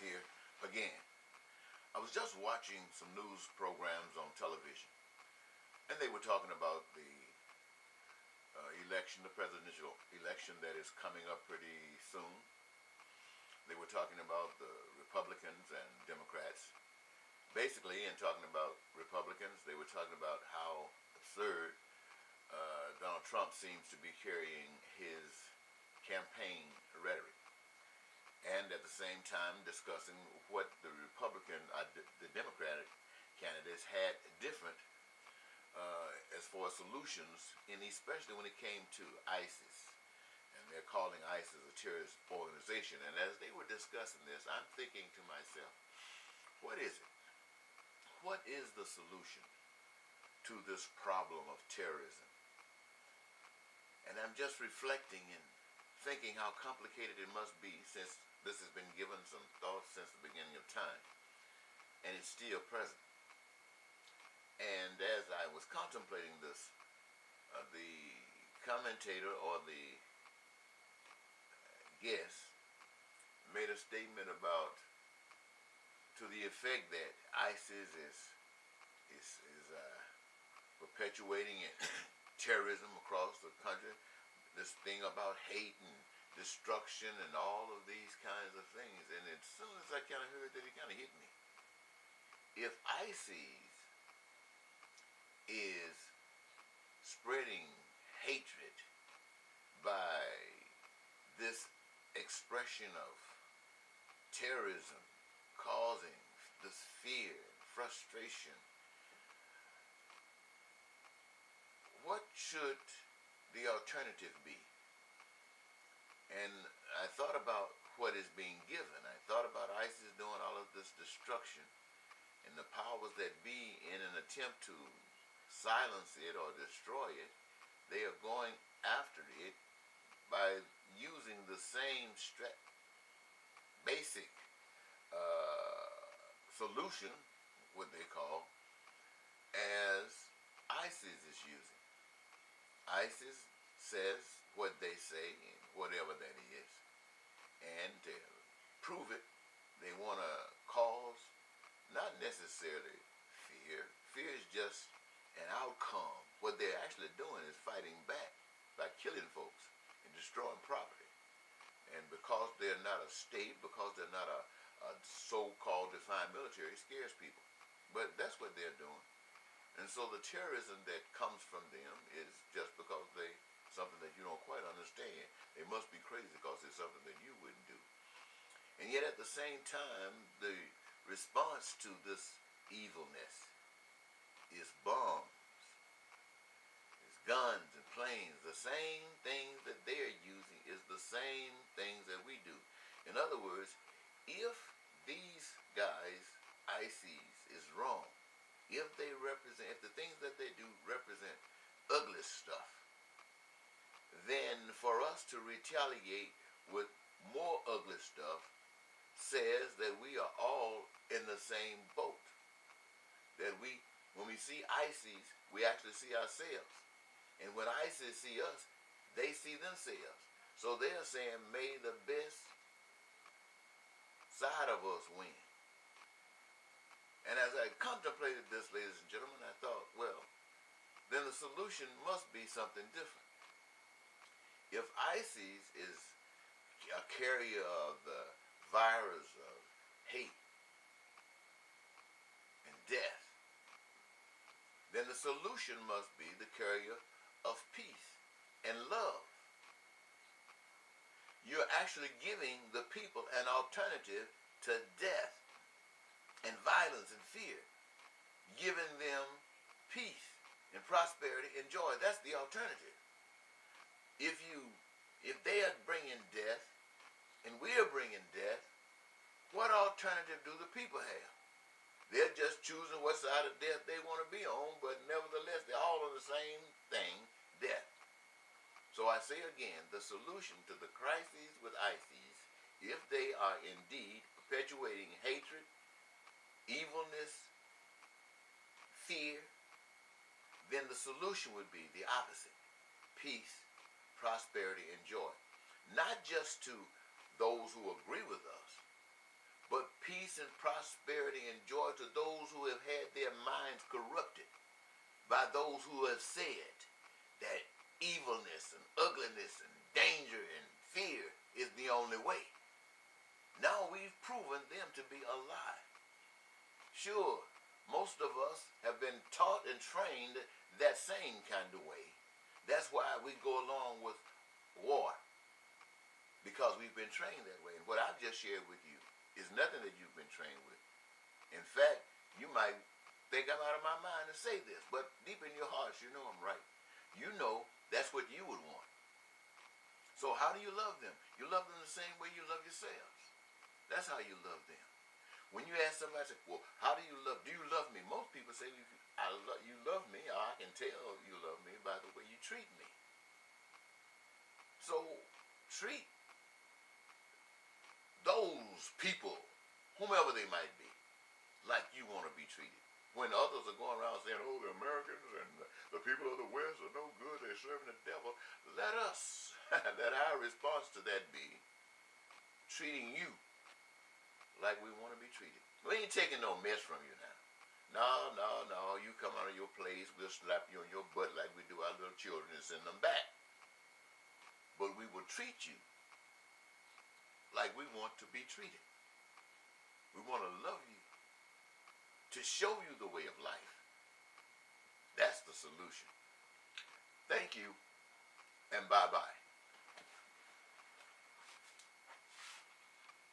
here again. I was just watching some news programs on television, and they were talking about the election, the presidential election that is coming up pretty soon. They were talking about the Republicans and Democrats. Basically, in talking about Republicans, they were talking about how absurd Donald Trump seems to be carrying his campaign rhetoric, and at the same time discussing what the the Democratic candidates had different as far as solutions, and especially when it came to ISIS. And they're calling ISIS a terrorist organization. And as they were discussing this, I'm thinking to myself, what is it? What is the solution to this problem of terrorism? And I'm just reflecting and thinking how complicated it must be, since this has been given some thought since the beginning of time, and it's still present. And as I was contemplating this, the commentator or the guest made a statement about, to the effect that ISIS is perpetuating terrorism across the country. This thing about hate and destruction and all of these kinds of things. And as soon as I kind of heard that, it kind of hit me. If ISIS is spreading hatred by this expression of terrorism, causing this fear, frustration, what should the alternative be? And I thought about what is being given. I thought about ISIS doing all of this destruction, and the powers that be, in an attempt to silence it or destroy it, they are going after it by using the same basic solution, what they call, as ISIS is using. ISIS says what they say, and whatever that is, and to prove it, they want to cause not necessarily fear. Fear is just an outcome. What they're actually doing is fighting back by killing folks and destroying property. And because they're not a state, because they're not a so-called defined military, it scares people. But that's what they're doing. And so the terrorism that comes from them is just because something that you don't quite understand. They must be crazy because it's something that you wouldn't do. And yet at the same time, the response to this evilness is bombs, is guns and planes. The same things that they're using is the same things that we do. In other words, if these guys, ISIS, is wrong, if the things that they do represent ugly stuff, then for us to retaliate with more ugly stuff says that we are all in the same boat. That when we see ISIS, we actually see ourselves. And when ISIS see us, they see themselves. So they're saying, may the best side of us win. And as I contemplated this, ladies and gentlemen, I thought, well, then the solution must be something different. If ISIS is a carrier of the virus of hate and death, then the solution must be the carrier of peace and love. You're actually giving the people an alternative to death and violence and fear, giving them peace and prosperity and joy. That's the alternative. If they are bringing death and we are bringing death, what alternative do the people have? They're just choosing what side of death they want to be on, but nevertheless, they're all on the same thing, death. So I say again, the solution to the crises with ISIS, if they are indeed perpetuating hatred, evilness, fear, then the solution would be the opposite: peace, prosperity, and joy. Not just to those who agree with us, but peace and prosperity and joy to those who have had their minds corrupted by those who have said that evilness and ugliness and danger and fear is the only way. Now we've proven them to be a lie. Sure, most of us have been taught and trained that same kind of way. That's why we go along with war, because we've been trained that way. And what I've just shared with you is nothing that you've been trained with. In fact, you might think I'm out of my mind to say this, but deep in your hearts, you know I'm right. You know that's what you would want. So how do you love them? You love them the same way you love yourselves. That's how you love them. When you ask somebody, well, how do you love me? Most people say, you love me, or I can tell you love me by the way you treat me. So treat those people, whomever they might be, like you want to be treated. When others are going around saying, oh, the Americans and the people of the West are no good, they're serving the devil, let our response to that be treating you like we want to be treated. We ain't taking no mess from you now. No, you come out of your place, we'll slap you on your butt like we do our little children and send them back. But we will treat you like we want to be treated. We want to love you, to show you the way of life. That's the solution. Thank you, and bye-bye.